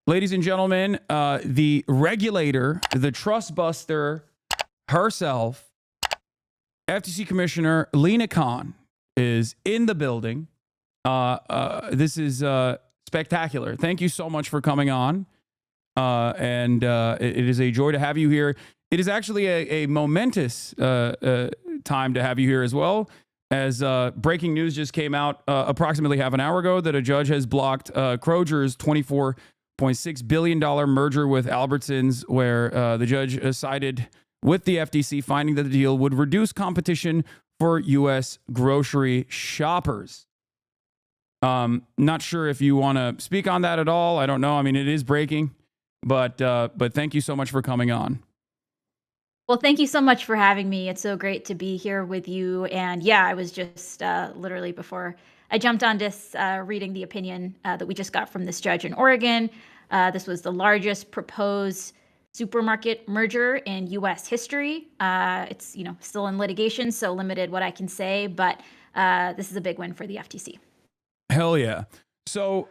Ladies and gentlemen, the regulator, the trust buster herself, FTC Commissioner Lina Khan is in the building. This is spectacular. Thank you so much for coming on. And it is a joy to have you here. It is actually a momentous time to have you here as well, as breaking news just came out approximately half an hour ago that a judge has blocked Kroger's $24.6 billion merger with Albertsons, where the judge sided with the FTC, finding that the deal would reduce competition for U.S. grocery shoppers. Not sure if you want to speak on that at all. I don't know. I mean, it is breaking, but thank you so much for coming on. Well, thank you so much for having me. It's so great to be here with you. And yeah, I was just literally before I jumped on this reading the opinion that we just got from this judge in Oregon. This was the largest proposed supermarket merger in U.S. history. It's still in litigation, so limited what I can say, but this is a big win for the FTC. Hell yeah! So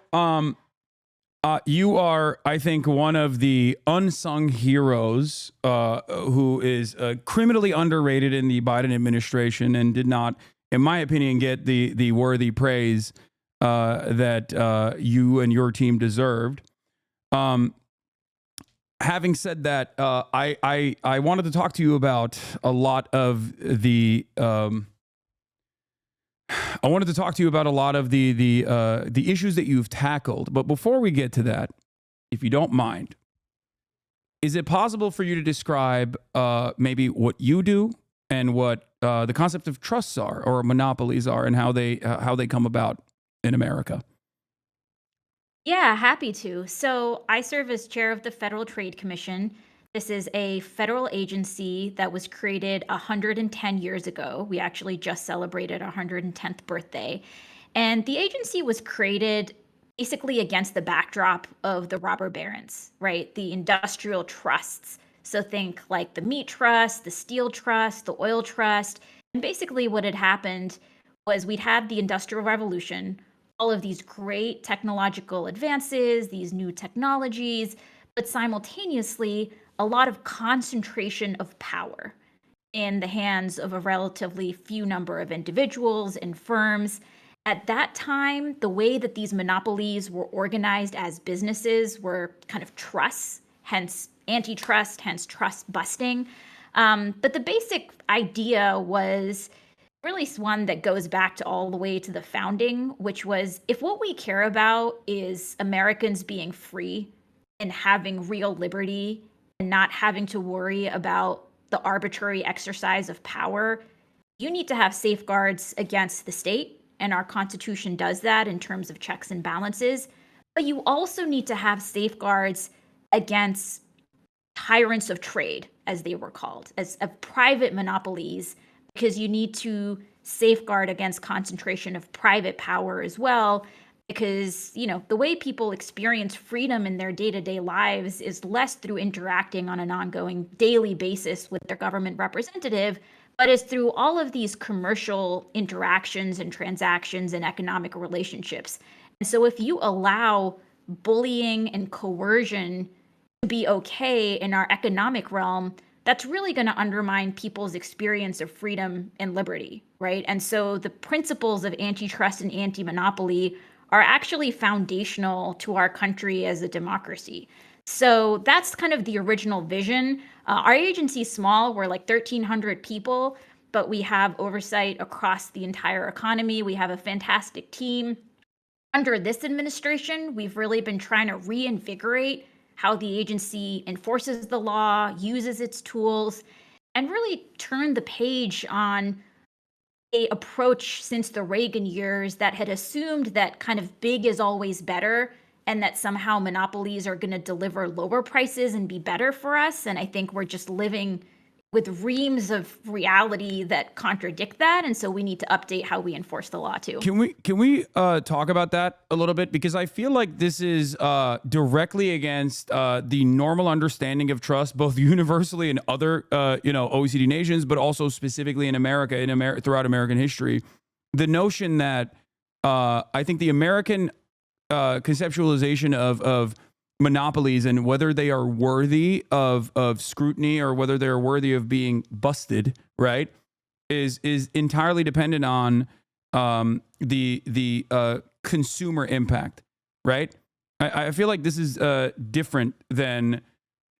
you are, I think, one of the unsung heroes who is criminally underrated in the Biden administration and did not, in my opinion, get the worthy praise that you and your team deserved. Having said that, I wanted to talk to you about a lot of the the issues that you've tackled. But before we get to that, if you don't mind, is it possible for you to describe maybe what you do and what the concept of trusts are or monopolies are and how they come about in America? Yeah, happy to. So I serve as chair of the Federal Trade Commission. This is a federal agency that was created 110 years ago. We actually just celebrated our 110th birthday. And the agency was created basically against the backdrop of the robber barons, right? The industrial trusts. So think like the meat trust, the steel trust, the oil trust. And basically what had happened was we'd had the Industrial Revolution, all of these great technological advances, these new technologies, but simultaneously a lot of concentration of power in the hands of a relatively few number of individuals and firms. At that time, the way that these monopolies were organized as businesses were kind of trusts, hence antitrust, hence trust busting. But the basic idea was really one that goes back to all the way to the founding, which was if what we care about is Americans being free and having real liberty and not having to worry about the arbitrary exercise of power, you need to have safeguards against the state. And our Constitution does that in terms of checks and balances. But you also need to have safeguards against tyrants of trade, as they were called, as of private monopolies, because you need to safeguard against concentration of private power as well. Because, the way people experience freedom in their day-to-day lives is less through interacting on an ongoing daily basis with their government representative, but is through all of these commercial interactions and transactions and economic relationships. And so if you allow bullying and coercion to be okay in our economic realm, that's really going to undermine people's experience of freedom and liberty, right? And so the principles of antitrust and anti-monopoly are actually foundational to our country as a democracy. So that's kind of the original vision. Our agency is small. We're like 1,300 people, but we have oversight across the entire economy. We have a fantastic team. Under this administration, we've really been trying to reinvigorate how the agency enforces the law, uses its tools, and really turn the page on a approach since the Reagan years that had assumed that kind of big is always better and that somehow monopolies are going to deliver lower prices and be better for us. And I think we're just living with reams of reality that contradict that. And so we need to update how we enforce the law too. Can we talk about that a little bit? Because I feel like this is directly against the normal understanding of trust, both universally in other OECD nations, but also specifically in America, throughout American history. The notion that I think the American conceptualization of monopolies and whether they are worthy of scrutiny or whether they're worthy of being busted, right, is entirely dependent on the consumer impact, right? I feel like this is different than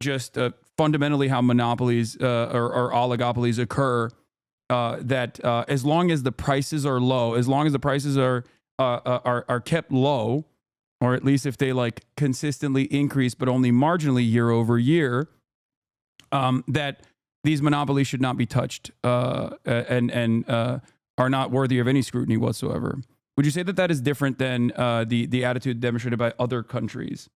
just fundamentally how monopolies or oligopolies occur. That as long as the prices are low, as long as the prices are kept low, or at least if they like consistently increase but only marginally year over year, that these monopolies should not be touched and are not worthy of any scrutiny whatsoever. Would you say that that is different than the attitude demonstrated by other countries?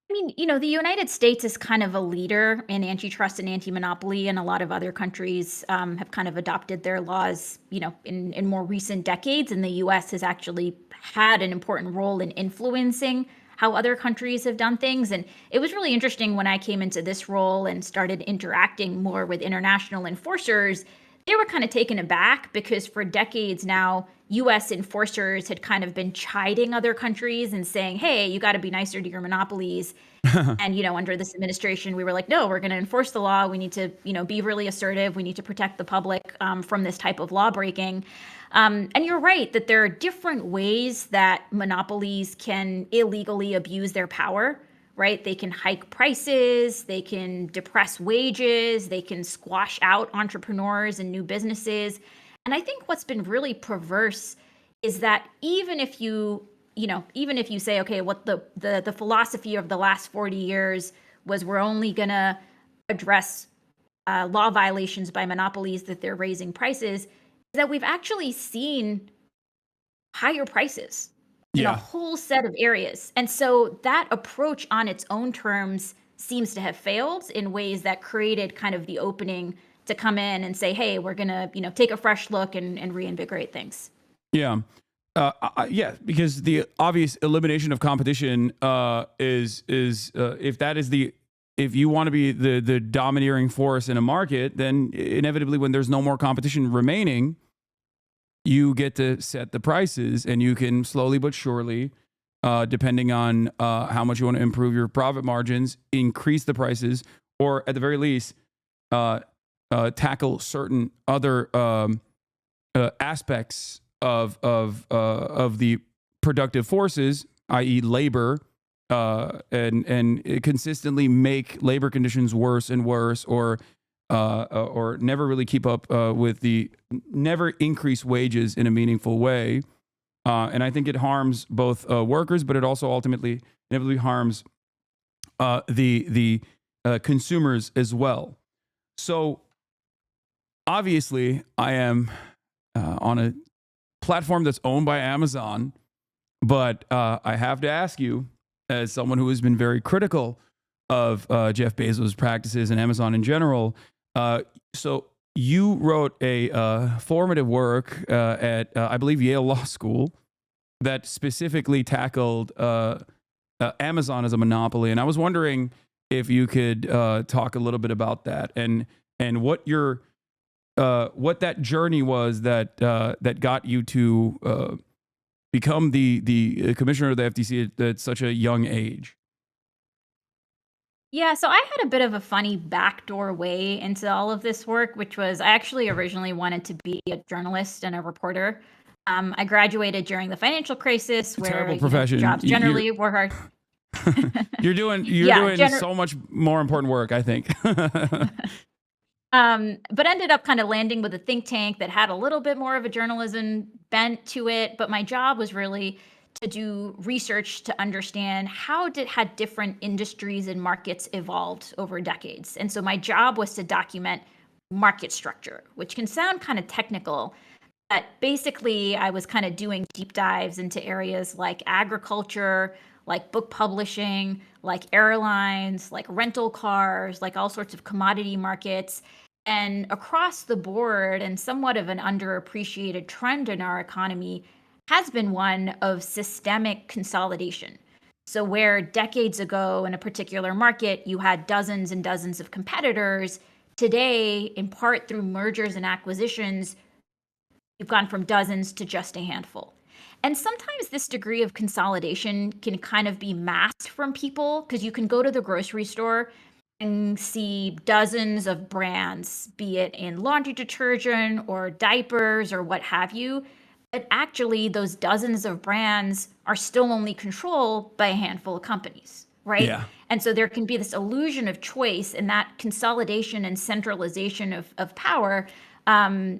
I mean, the United States is kind of a leader in antitrust and anti-monopoly, and a lot of other countries have kind of adopted their laws, in more recent decades. And the U.S. has actually had an important role in influencing how other countries have done things. And it was really interesting when I came into this role and started interacting more with international enforcers. They were kind of taken aback because for decades now, US enforcers had kind of been chiding other countries and saying, hey, you got to be nicer to your monopolies. And, under this administration, we were like, no, we're going to enforce the law. We need to, be really assertive. We need to protect the public from this type of law breaking. And you're right that there are different ways that monopolies can illegally abuse their power, right? They can hike prices, they can depress wages, they can squash out entrepreneurs and new businesses. And I think what's been really perverse is that even if you say, okay, what the philosophy of the last 40 years was we're only going to address law violations by monopolies that they're raising prices, is that we've actually seen higher prices in a whole set of areas. And so that approach on its own terms seems to have failed in ways that created kind of the opening to come in and say, hey, we're going to, take a fresh look and reinvigorate things. Yeah. Yeah, because the obvious elimination of competition is if you want to be the domineering force in a market, then inevitably when there's no more competition remaining, you get to set the prices, and you can slowly but surely, depending on how much you want to improve your profit margins, increase the prices, or at the very least, tackle certain other aspects of the productive forces, i.e., labor, and consistently make labor conditions worse and worse, or never really keep up with never increase wages in a meaningful way. And I think it harms both workers, but it also ultimately inevitably harms the consumers as well. So obviously, I am on a platform that's owned by Amazon, but I have to ask you, as someone who has been very critical of Jeff Bezos' practices and Amazon in general, so you wrote a formative work at, I believe, Yale Law School that specifically tackled Amazon as a monopoly, and I was wondering if you could talk a little bit about that and what what that journey was that got you to become the commissioner of the FTC at such a young age. Yeah, so I had a bit of a funny backdoor way into all of this work, which was I actually originally wanted to be a journalist and a reporter. I graduated during the financial crisis, where Terrible profession. jobs generally were hard. You're doing so much more important work, I think. But ended up kind of landing with a think tank that had a little bit more of a journalism bent to it. But my job was really to do research to understand had different industries and markets evolved over decades. And so my job was to document market structure, which can sound kind of technical. But basically, I was kind of doing deep dives into areas like agriculture, like book publishing, like airlines, like rental cars, like all sorts of commodity markets. And across the board, and somewhat of an underappreciated trend in our economy, has been one of systemic consolidation. So, where decades ago in a particular market, you had dozens and dozens of competitors, today, in part through mergers and acquisitions, you've gone from dozens to just a handful. And sometimes this degree of consolidation can kind of be masked from people because you can go to the grocery store and see dozens of brands, be it in laundry detergent or diapers or what have you. But actually, those dozens of brands are still only controlled by a handful of companies, right? Yeah. And so there can be this illusion of choice, and that consolidation and centralization of power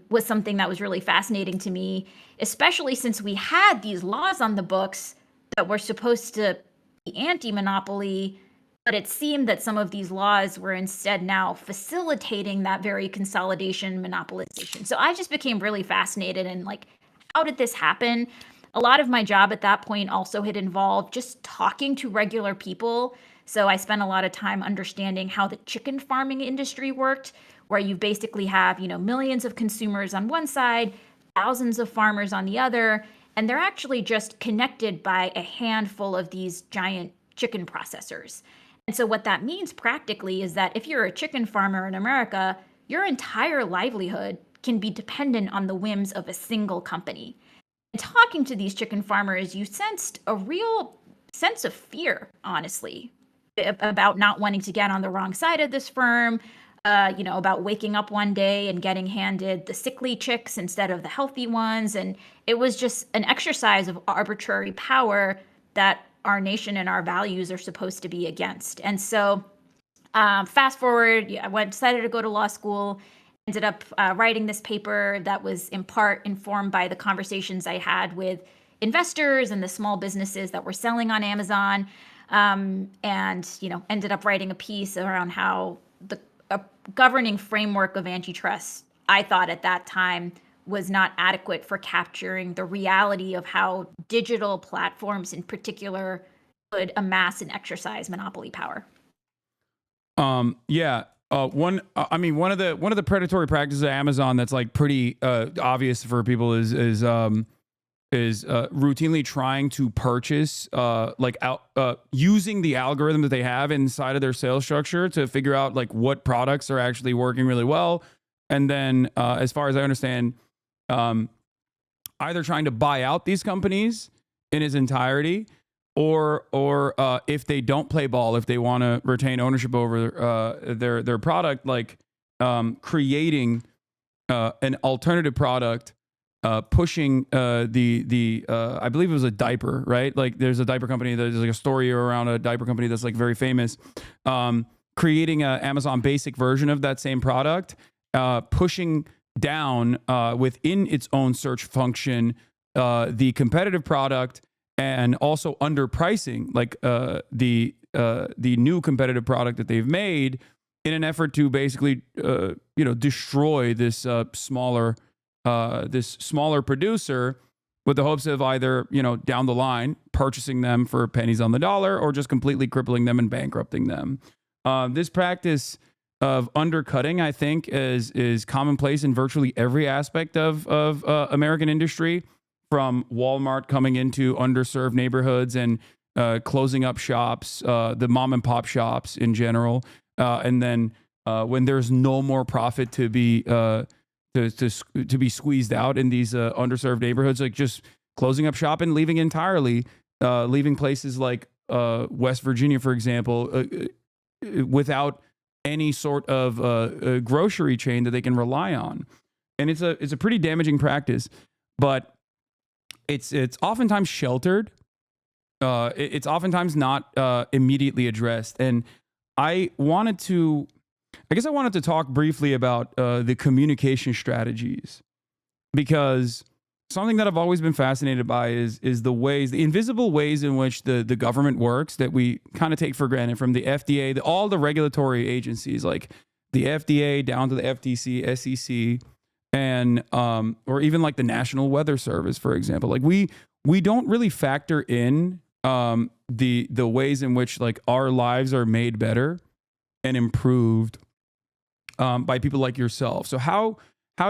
was something that was really fascinating to me, especially since we had these laws on the books that were supposed to be anti-monopoly, but it seemed that some of these laws were instead now facilitating that very consolidation, monopolization. So I just became really fascinated in like, how did this happen? A lot of my job at that point also had involved just talking to regular people. So I spent a lot of time understanding how the chicken farming industry worked, where you basically have, millions of consumers on one side, thousands of farmers on the other, and they're actually just connected by a handful of these giant chicken processors. And so what that means practically is that if you're a chicken farmer in America, your entire livelihood can be dependent on the whims of a single company. And talking to these chicken farmers, you sensed a real sense of fear, honestly, about not wanting to get on the wrong side of this firm, about waking up one day and getting handed the sickly chicks instead of the healthy ones. And it was just an exercise of arbitrary power that our nation and our values are supposed to be against. And so fast forward, I decided to go to law school, ended up writing this paper that was in part informed by the conversations I had with investors and the small businesses that were selling on Amazon. And ended up writing a piece around how the governing framework of antitrust, I thought at that time, was not adequate for capturing the reality of how digital platforms in particular could amass and exercise monopoly power. Yeah. One of the predatory practices of Amazon that's like pretty obvious for people is routinely trying to purchase using the algorithm that they have inside of their sales structure to figure out like what products are actually working really well, and then as far as I understand, either trying to buy out these companies in its entirety, or if they don't play ball, if they want to retain ownership over their product, like creating an alternative product, pushing the I believe it was a diaper, right? Like there's a diaper company, there's like a story around a diaper company that's like very famous, creating a Amazon basic version of that same product, pushing down within its own search function the competitive product, and also underpricing like the new competitive product that they've made in an effort to basically destroy this smaller producer, with the hopes of either down the line purchasing them for pennies on the dollar, or just completely crippling them and bankrupting them. This practice of undercutting, I think, is commonplace in virtually every aspect of American industry, from Walmart coming into underserved neighborhoods and closing up shops, the mom and pop shops in general, and then when there's no more profit to be to be squeezed out in these underserved neighborhoods, like just closing up shop and leaving entirely, leaving places like West Virginia, for example, without any sort of grocery chain that they can rely on. And it's a pretty damaging practice, but it's oftentimes sheltered. It's oftentimes not immediately addressed. And I guess I wanted to talk briefly about the communication strategies, because something that I've always been fascinated by is the invisible ways in which the government works, that we kind of take for granted, from the FDA, all the regulatory agencies like the FDA down to the FTC, SEC, and or even like the National Weather Service, for example. Like we don't really factor in the ways in which like our lives are made better and improved by people like yourself. So how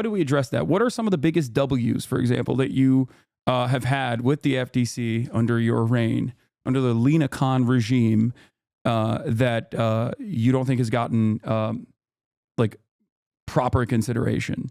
do we address that? What are some of the biggest W's, for example, that you have had with the FTC under your reign, under the Lina Khan regime, that you don't think has gotten like proper consideration?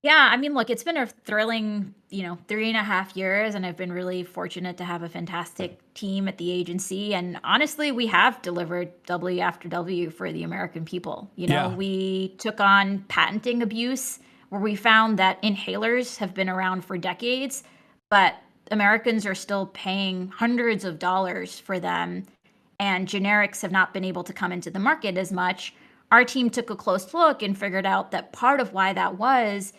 Yeah, I mean, look, it's been a thrilling, 3.5 years, and I've been really fortunate to have a fantastic team at the agency. And honestly, we have delivered W after W for the American people. Yeah. We took on patenting abuse, where we found that inhalers have been around for decades, but Americans are still paying hundreds of dollars for them, and generics have not been able to come into the market as much. Our team took a close look and figured out that part of why that was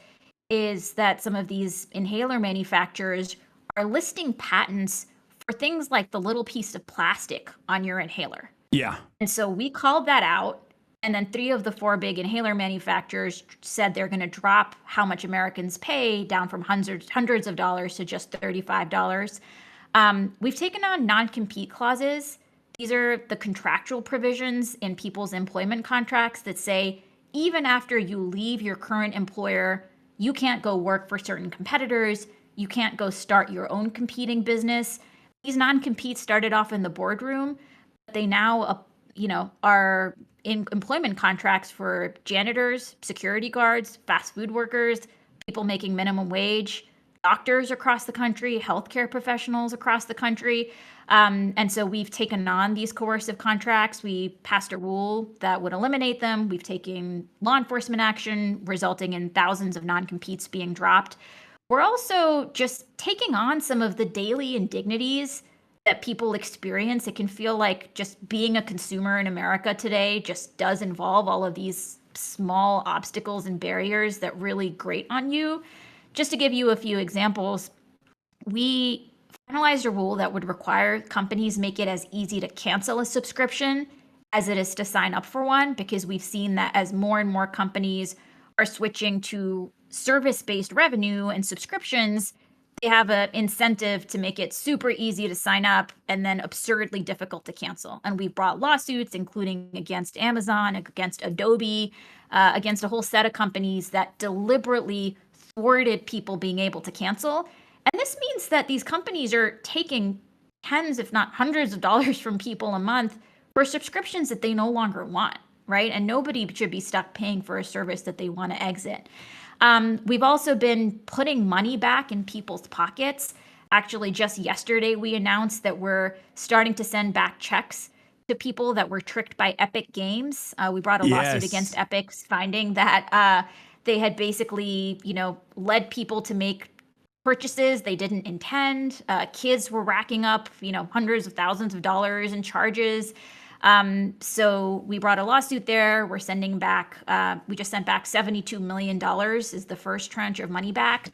is that some of these inhaler manufacturers are listing patents for things like the little piece of plastic on your inhaler. Yeah. And so we called that out. And then three of the four big inhaler manufacturers said they're going to drop how much Americans pay down from hundreds of dollars to just $35. We've taken on non-compete clauses. These are the contractual provisions in people's employment contracts that say even after you leave your current employer, you can't go work for certain competitors. You can't go start your own competing business. These non-competes started off in the boardroom, but they now, are in employment contracts for janitors, security guards, fast food workers, people making minimum wage, doctors across the country, healthcare professionals across the country. And so we've taken on these coercive contracts. We passed a rule that would eliminate them. We've taken law enforcement action, resulting in thousands of non-competes being dropped. We're also just taking on some of the daily indignities that people experience. It can feel like just being a consumer in America today just does involve all of these small obstacles and barriers that really grate on you. Just to give you a few examples, we finalized a rule that would require companies make it as easy to cancel a subscription as it is to sign up for one, because we've seen that as more and more companies are switching to service-based revenue and subscriptions, they have an incentive to make it super easy to sign up and then absurdly difficult to cancel. And we've brought lawsuits, including against Amazon, against Adobe, against a whole set of companies that deliberately thwarted people being able to cancel. And this means that these companies are taking tens, if not hundreds of dollars from people a month for subscriptions that they no longer want, right? And nobody should be stuck paying for a service that they want to exit. We've also been putting money back in people's pockets. Actually, just yesterday, we announced that we're starting to send back checks to people that were tricked by Epic Games. We brought a lawsuit against Yes. Epic, finding that they had basically, led people to make purchases they didn't intend. Kids were racking up, hundreds of thousands of dollars in charges. So we brought a lawsuit there. We're sending back, we just sent back $72 million is the first tranche of money back.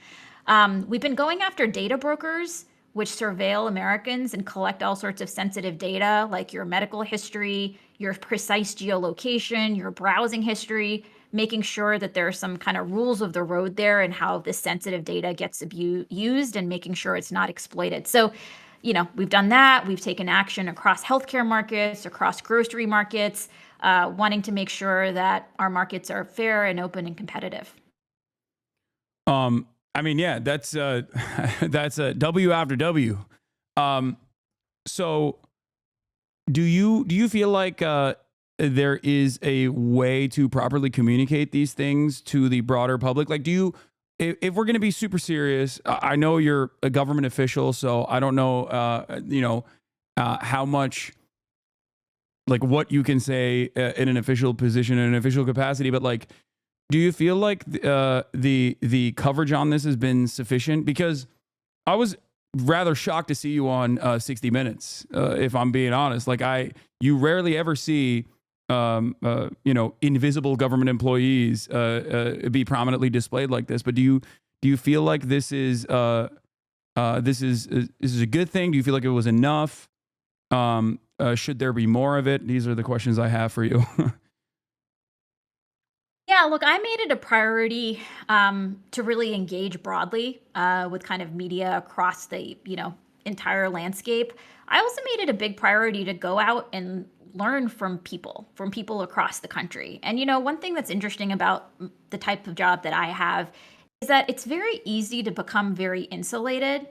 We've been going after data brokers, which surveil Americans and collect all sorts of sensitive data, like your medical history, your precise geolocation, your browsing history, making sure that there are some kind of rules of the road there and how this sensitive data gets used, and making sure it's not exploited. So, we've done that. We've taken action across healthcare markets, across grocery markets, wanting to make sure that our markets are fair and open and competitive. I mean, yeah, that's that's a W after W. Um, so do you feel like there is a way to properly communicate these things to the broader public? Like, if we're going to be super serious, I know you're a government official, so I don't know, how much, like, what you can say in an official position, in an official capacity, but like, do you feel like the coverage on this has been sufficient? Because I was rather shocked to see you on 60 Minutes, if I'm being honest. Like, you rarely ever see invisible government employees be prominently displayed like this. But do you feel like this is a good thing? Do you feel like it was enough? Should there be more of it? These are the questions I have for you. Yeah, look, I made it a priority to really engage broadly with kind of media across the entire landscape. I also made it a big priority to go out and learn from people across the country. And one thing that's interesting about the type of job that I have is that it's very easy to become very insulated,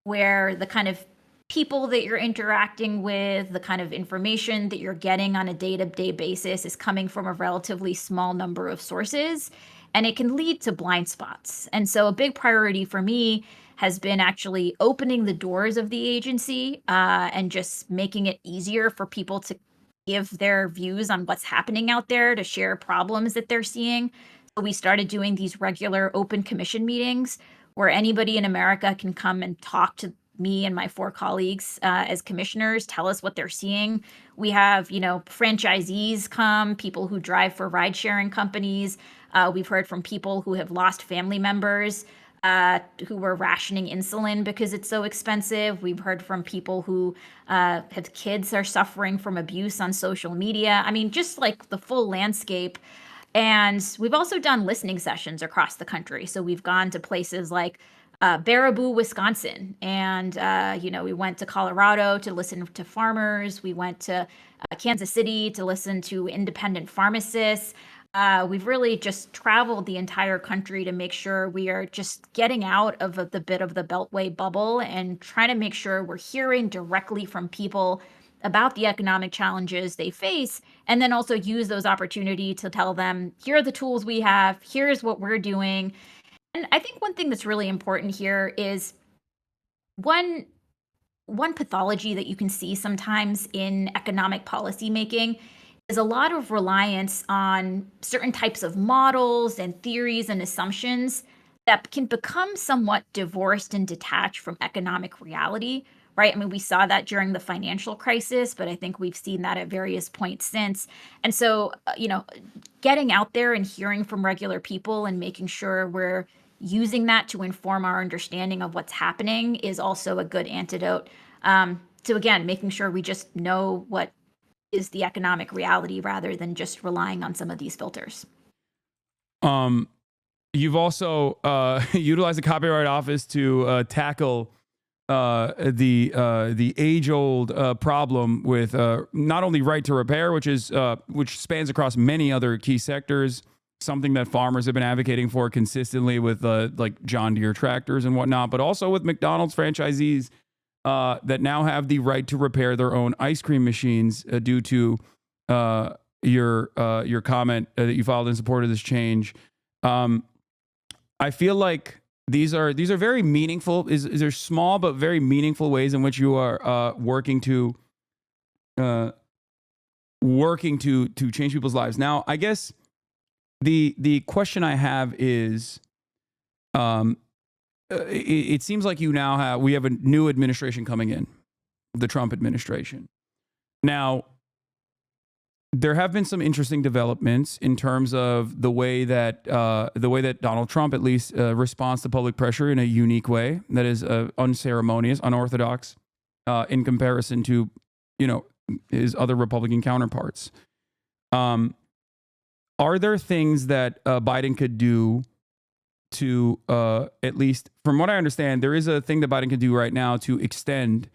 where the kind of people that you're interacting with, the kind of information that you're getting on a day to day basis is coming from a relatively small number of sources. and it can lead to blind spots. And so a big priority for me has been actually opening the doors of the agency and just making it easier for people to give their views on what's happening out there, to share problems that they're seeing. So we started doing these regular open commission meetings where anybody in America can come and talk to me and my 4 colleagues as commissioners, tell us what they're seeing. We have, franchisees come, people who drive for ride sharing companies. We've heard from people who have lost family members who were rationing insulin because it's so expensive. We've heard from people who have kids are suffering from abuse on social media. I mean, just like the full landscape. And we've also done listening sessions across the country. So we've gone to places like Baraboo, Wisconsin, and we went to Colorado to listen to farmers. We went to Kansas City to listen to independent pharmacists. We've really just traveled the entire country to make sure we are just getting out of the bit of the Beltway bubble and trying to make sure we're hearing directly from people about the economic challenges they face, and then also use those opportunities to tell them, here are the tools we have, here's what we're doing. And I think one thing that's really important here is one pathology that you can see sometimes in economic policy making is a lot of reliance on certain types of models and theories and assumptions that can become somewhat divorced and detached from economic reality, right? I mean, we saw that during the financial crisis, but I think we've seen that at various points since. And so, getting out there and hearing from regular people and making sure we're using that to inform our understanding of what's happening is also a good antidote to, again, making sure we just know what is the economic reality rather than just relying on some of these filters. You've also utilized the Copyright Office to tackle the age-old problem with not only right to repair, which spans across many other key sectors, something that farmers have been advocating for consistently with like John Deere tractors and whatnot, but also with McDonald's franchisees that now have the right to repair their own ice cream machines due to your comment that you filed in support of this change. I feel like these are very meaningful. They're small but very meaningful ways in which you are working to change people's lives. Now, I guess the question I have is, it seems like we have a new administration coming in, the Trump administration. Now, there have been some interesting developments in terms of the way that Donald Trump at least responds to public pressure in a unique way that is unceremonious, unorthodox in comparison to his other Republican counterparts. Are there things that Biden could do to at least, from what I understand, there is a thing that Biden can do right now to extend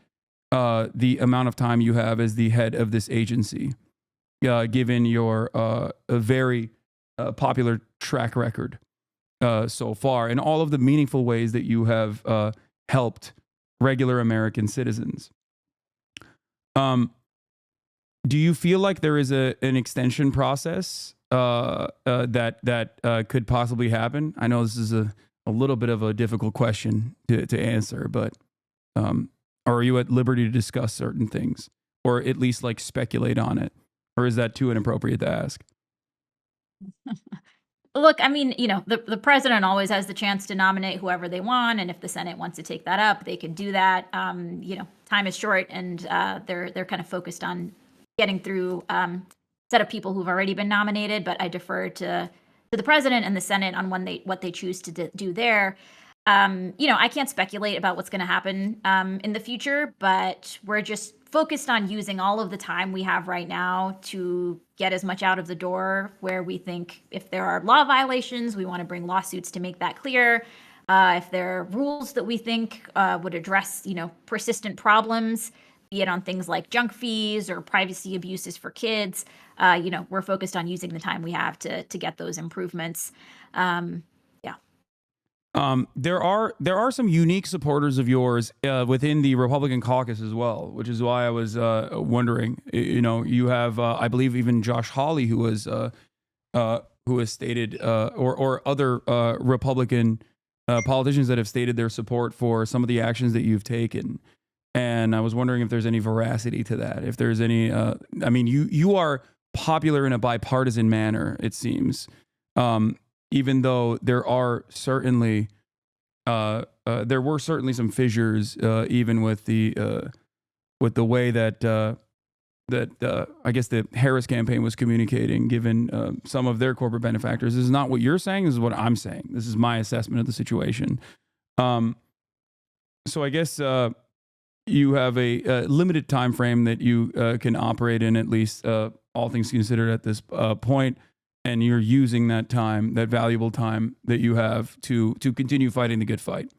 the amount of time you have as the head of this agency, given your a very popular track record so far and all of the meaningful ways that you have helped regular American citizens. Do you feel like there is an extension process that could possibly happen? I know this is a little bit of a difficult question to answer, but are you at liberty to discuss certain things or at least like speculate on it? Or is that too inappropriate to ask? Look, I mean, the president always has the chance to nominate whoever they want, and if the Senate wants to take that up, they can do that. Time is short, and they're kind of focused on getting through set of people who've already been nominated. But I defer to the president and the Senate on what they choose to do there. I can't speculate about what's going to happen in the future, but we're just focused on using all of the time we have right now to get as much out of the door where we think if there are law violations, we want to bring lawsuits to make that clear. If there are rules that we think would address, persistent problems, be it on things like junk fees or privacy abuses for kids, we're focused on using the time we have to get those improvements. There are some unique supporters of yours within the Republican caucus as well, which is why I was wondering. You have, I believe, even Josh Hawley, who was who has stated, or other Republican politicians that have stated their support for some of the actions that you've taken. And I was wondering if there's any veracity to that. If there's any, I mean, you are popular in a bipartisan manner, it seems, even though there are certainly there were certainly some fissures, even with the way that I guess the Harris campaign was communicating, given some of their corporate benefactors. This is not what you're saying. This is what I'm saying. This is my assessment of the situation. So I guess you have a limited time frame that you can operate in, at least all things considered at this point, and you're using that time, that valuable time that you have to continue fighting the good fight.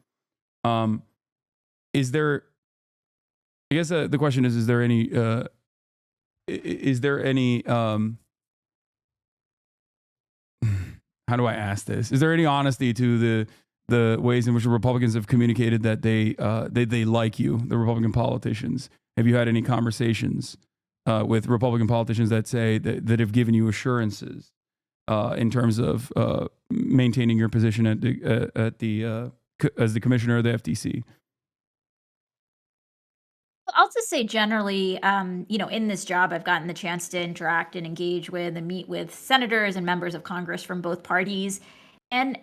Is there? I guess the question is there any? Is there any? How do I ask this? Is there any honesty to the ways in which the Republicans have communicated that they like you, the Republican politicians? Have you had any conversations with Republican politicians that say that have given you assurances in terms of maintaining your position at the as the commissioner of the FTC? I'll just say generally, in this job, I've gotten the chance to interact and engage with and meet with senators and members of Congress from both parties. And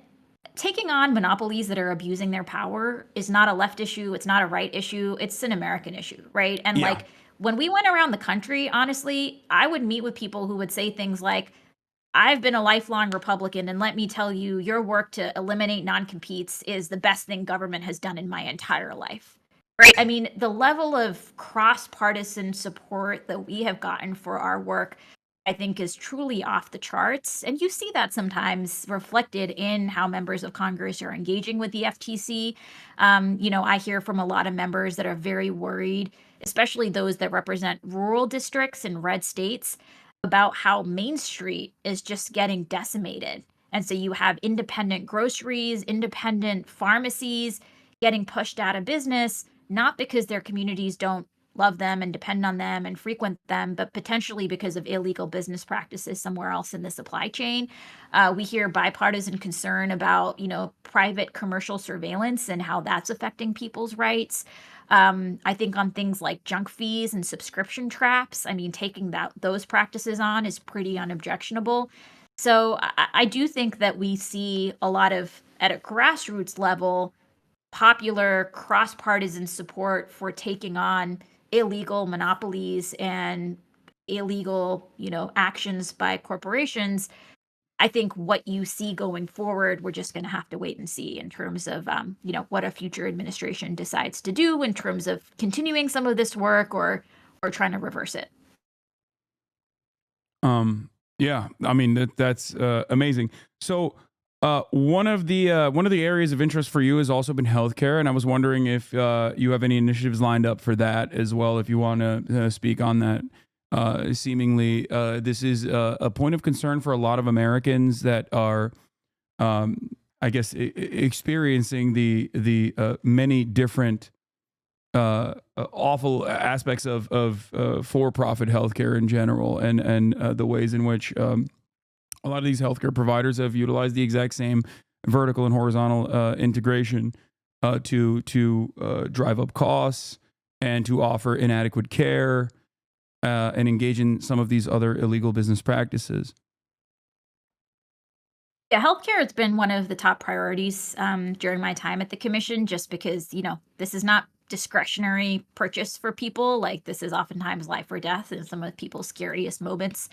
taking on monopolies that are abusing their power is not a left issue. It's not a right issue. It's an American issue, right? And Yeah. when we went around the country, honestly, I would meet with people who would say things like, I've been a lifelong Republican, and let me tell you, your work to eliminate non-competes is the best thing government has done in my entire life. Right? I mean, the level of cross-partisan support that we have gotten for our work, I think, is truly off the charts. And you see that sometimes reflected in how members of Congress are engaging with the FTC. I hear from a lot of members that are very worried, especially those that represent rural districts in red states, about how Main Street is just getting decimated. And so you have independent groceries, independent pharmacies getting pushed out of business, not because their communities don't love them and depend on them and frequent them, but potentially because of illegal business practices somewhere else in the supply chain. We hear bipartisan concern about, private commercial surveillance and how that's affecting people's rights. I think on things like junk fees and subscription traps, I mean, taking those practices on is pretty unobjectionable. So I do think that we see a lot of, at a grassroots level, popular cross-partisan support for taking on illegal monopolies and illegal, actions by corporations. I think what you see going forward, we're just going to have to wait and see in terms of, what a future administration decides to do in terms of continuing some of this work or trying to reverse it. Yeah, I mean that's amazing. So one of the areas of interest for you has also been healthcare, and I was wondering if you have any initiatives lined up for that as well. If you want to speak on that, seemingly this is a point of concern for a lot of Americans that are, I guess, experiencing the many different awful aspects of for-profit healthcare in general, and the ways in which a lot of these healthcare providers have utilized the exact same vertical and horizontal integration to drive up costs and to offer inadequate care and engage in some of these other illegal business practices. Yeah, healthcare has been one of the top priorities during my time at the commission, just because, this is not discretionary purchase for people. Like, this is oftentimes life or death in some of people's scariest moments.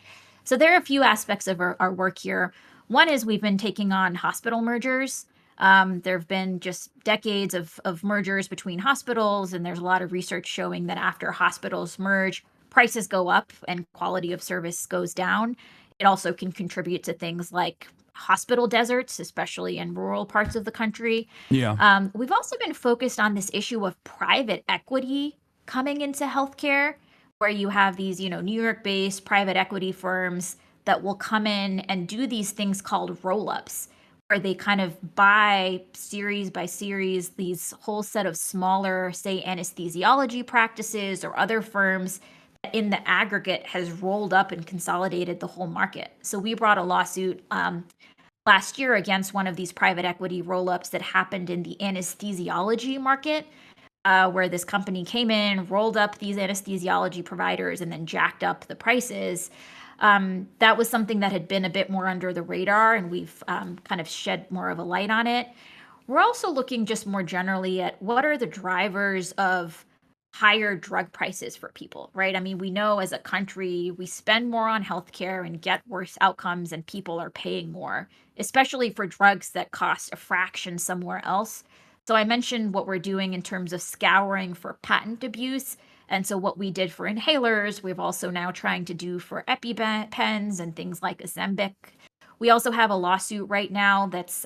So there are a few aspects of our work here. One is we've been taking on hospital mergers. There have been just decades of mergers between hospitals, and there's a lot of research showing that after hospitals merge, prices go up and quality of service goes down. It also can contribute to things like hospital deserts, especially in rural parts of the country. Yeah. We've also been focused on this issue of private equity coming into healthcare, where you have these, New York-based private equity firms that will come in and do these things called roll-ups, where they kind of buy series by series these whole set of smaller, say, anesthesiology practices or other firms in the aggregate has rolled up and consolidated the whole market. So we brought a lawsuit last year against one of these private equity roll-ups that happened in the anesthesiology market, where this company came in, rolled up these anesthesiology providers, and then jacked up the prices. That was something that had been a bit more under the radar, and we've kind of shed more of a light on it. We're also looking just more generally at what are the drivers of higher drug prices for people, right? I mean, we know as a country, we spend more on healthcare and get worse outcomes, and people are paying more, especially for drugs that cost a fraction somewhere else. So I mentioned what we're doing in terms of scouring for patent abuse. And so what we did for inhalers, we've also now trying to do for EpiPens and things like Ozempic. We also have a lawsuit right now that's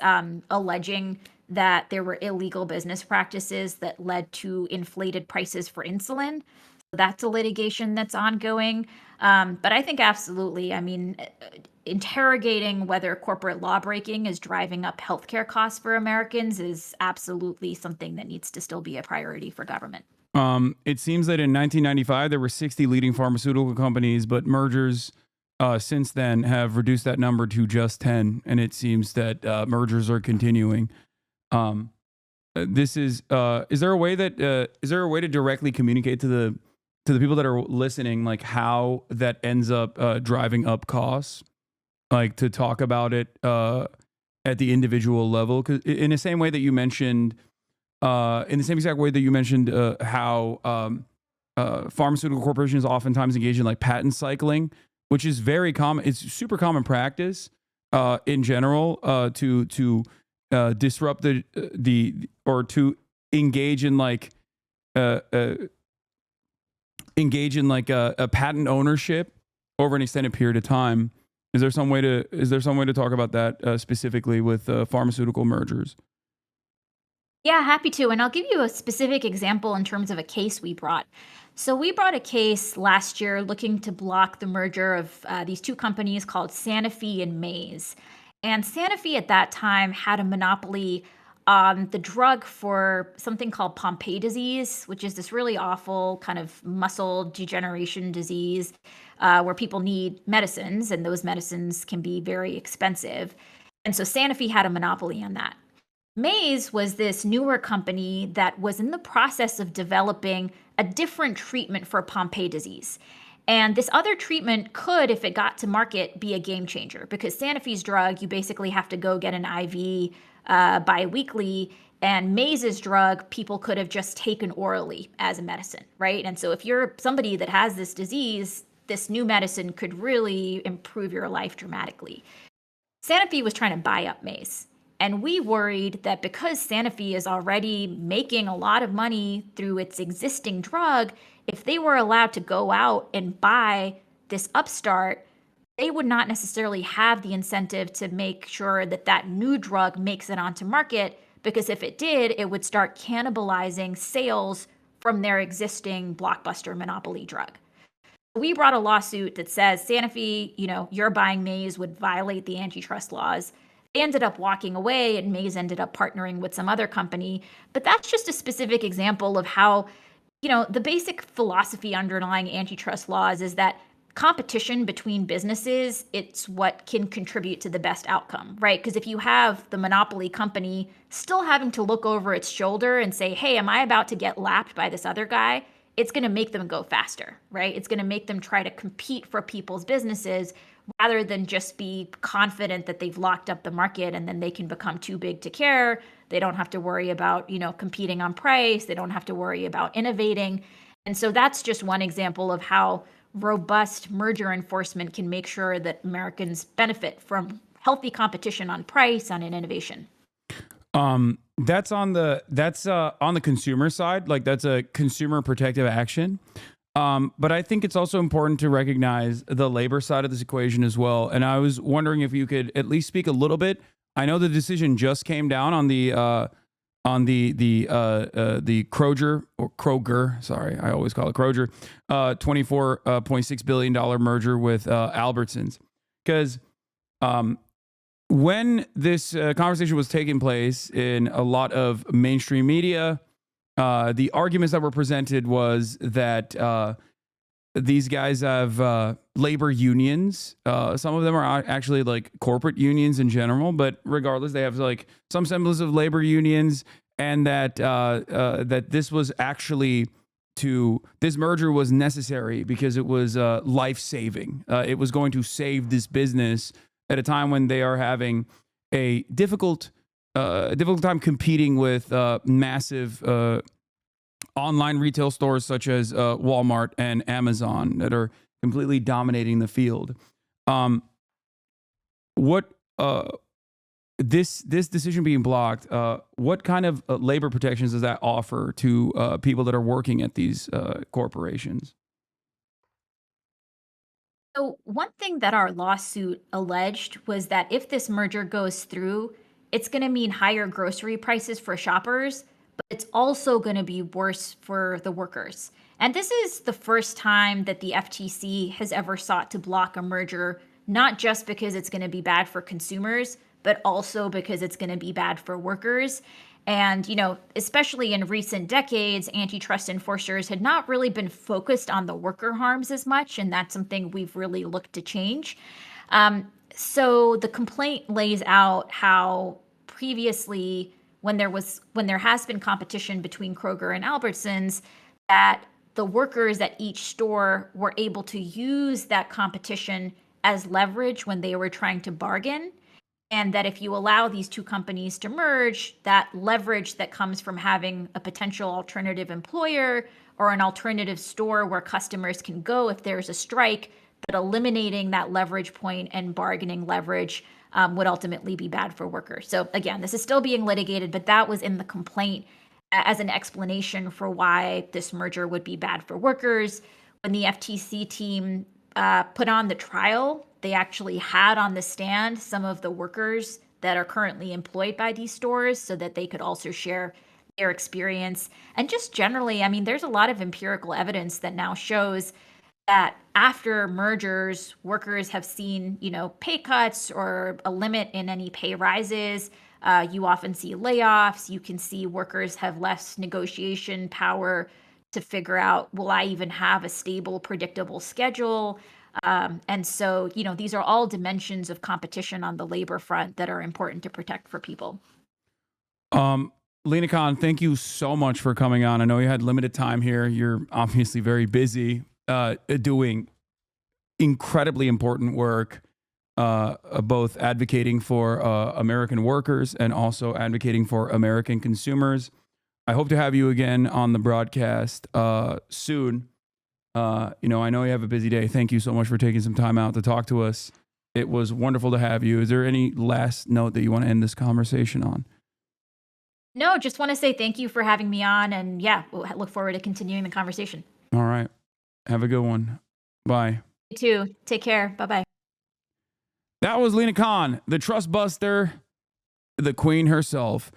alleging that there were illegal business practices that led to inflated prices for insulin. So that's a litigation that's ongoing. But I think absolutely, I mean, interrogating whether corporate law breaking is driving up healthcare costs for Americans is absolutely something that needs to still be a priority for government. It seems that in 1995 there were 60 leading pharmaceutical companies, but mergers since then have reduced that number to just 10, and it seems that mergers are continuing. Um, this is there a way that is there a way to directly communicate to the people that are listening, like how that ends up driving up costs, like to talk about it at the individual level? Because in the same way that you mentioned, in the same exact way that you mentioned how pharmaceutical corporations oftentimes engage in like patent cycling, which is very common. It's super common practice in general to disrupt the or to engage in like a patent ownership over an extended period of time. Is there some way to talk about that specifically with pharmaceutical mergers? Yeah, happy to. And I'll give you a specific example in terms of a case we brought. So we brought a case last year looking to block the merger of these two companies called Sanofi and Maze. And Sanofi at that time had a monopoly on the drug for something called Pompe disease, which is this really awful kind of muscle degeneration disease where people need medicines, and those medicines can be very expensive. And so Sanofi had a monopoly on that. Maze was this newer company that was in the process of developing a different treatment for Pompe disease. And this other treatment could, if it got to market, be a game changer because Sanofi's drug, you basically have to go get an IV biweekly. And Maze's drug, people could have just taken orally as a medicine, right? And so if you're somebody that has this disease, this new medicine could really improve your life dramatically. Sanofi was trying to buy up Maze. And we worried that because Sanofi is already making a lot of money through its existing drug, if they were allowed to go out and buy this upstart, they would not necessarily have the incentive to make sure that that new drug makes it onto market, because if it did, it would start cannibalizing sales from their existing blockbuster monopoly drug. We brought a lawsuit that says Sanofi, you're buying Maze would violate the antitrust laws. They ended up walking away and Maze ended up partnering with some other company. But that's just a specific example of how, the basic philosophy underlying antitrust laws is that competition between businesses, it's what can contribute to the best outcome, right? Because if you have the monopoly company still having to look over its shoulder and say, hey, am I about to get lapped by this other guy? It's going to make them go faster, right? It's going to make them try to compete for people's businesses rather than just be confident that they've locked up the market and then they can become too big to care. They don't have to worry about, competing on price. They don't have to worry about innovating. And so that's just one example of how robust merger enforcement can make sure that Americans benefit from healthy competition on price, on innovation. That's on the consumer side, like that's a consumer protective action. But I think it's also important to recognize the labor side of this equation as well. And I was wondering if you could at least speak a little bit. I know the decision just came down on the Kroger. Sorry, I always call it Kroger. $24.6 billion merger with Albertsons, because when this conversation was taking place in a lot of mainstream media, the arguments that were presented was that these guys have labor unions. Some of them are actually like corporate unions in general, but regardless, they have like some semblance of labor unions, and that this was actually this merger was necessary because it was life saving. It was going to save this business at a time when they are having a difficult time competing with massive online retail stores such as Walmart and Amazon that are completely dominating the field. What this decision being blocked, what kind of labor protections does that offer to people that are working at these corporations? So, one thing that our lawsuit alleged was that if this merger goes through, it's going to mean higher grocery prices for shoppers, but it's also going to be worse for the workers. And this is the first time that the FTC has ever sought to block a merger, not just because it's going to be bad for consumers, but also because it's going to be bad for workers. And, especially in recent decades, antitrust enforcers had not really been focused on the worker harms as much. And that's something we've really looked to change. So the complaint lays out how previously, when there has been competition between Kroger and Albertsons, that the workers at each store were able to use that competition as leverage when they were trying to bargain. And that if you allow these two companies to merge, that leverage that comes from having a potential alternative employer or an alternative store where customers can go if there's a strike, but eliminating that leverage point and bargaining leverage would ultimately be bad for workers. So again, this is still being litigated, but that was in the complaint as an explanation for why this merger would be bad for workers. When the FTC team put on the trial, they actually had on the stand some of the workers that are currently employed by these stores so that they could also share their experience. And just generally, I mean, there's a lot of empirical evidence that now shows that after mergers, workers have seen, pay cuts or a limit in any pay rises. You often see layoffs. You can see workers have less negotiation power to figure out, will I even have a stable, predictable schedule? And so, these are all dimensions of competition on the labor front that are important to protect for people. Lina Khan, thank you so much for coming on. I know you had limited time here. You're obviously very busy doing incredibly important work, both advocating for American workers and also advocating for American consumers. I hope to have you again on the broadcast soon. I know you have a busy day. Thank you so much for taking some time out to talk to us. It was wonderful to have you. Is there any last note that you want to end this conversation on? No, just want to say thank you for having me on. And yeah, we'll look forward to continuing the conversation. All right. Have a good one. Bye. You too. Take care. Bye bye. That was Lina Khan, the trust buster, the queen herself.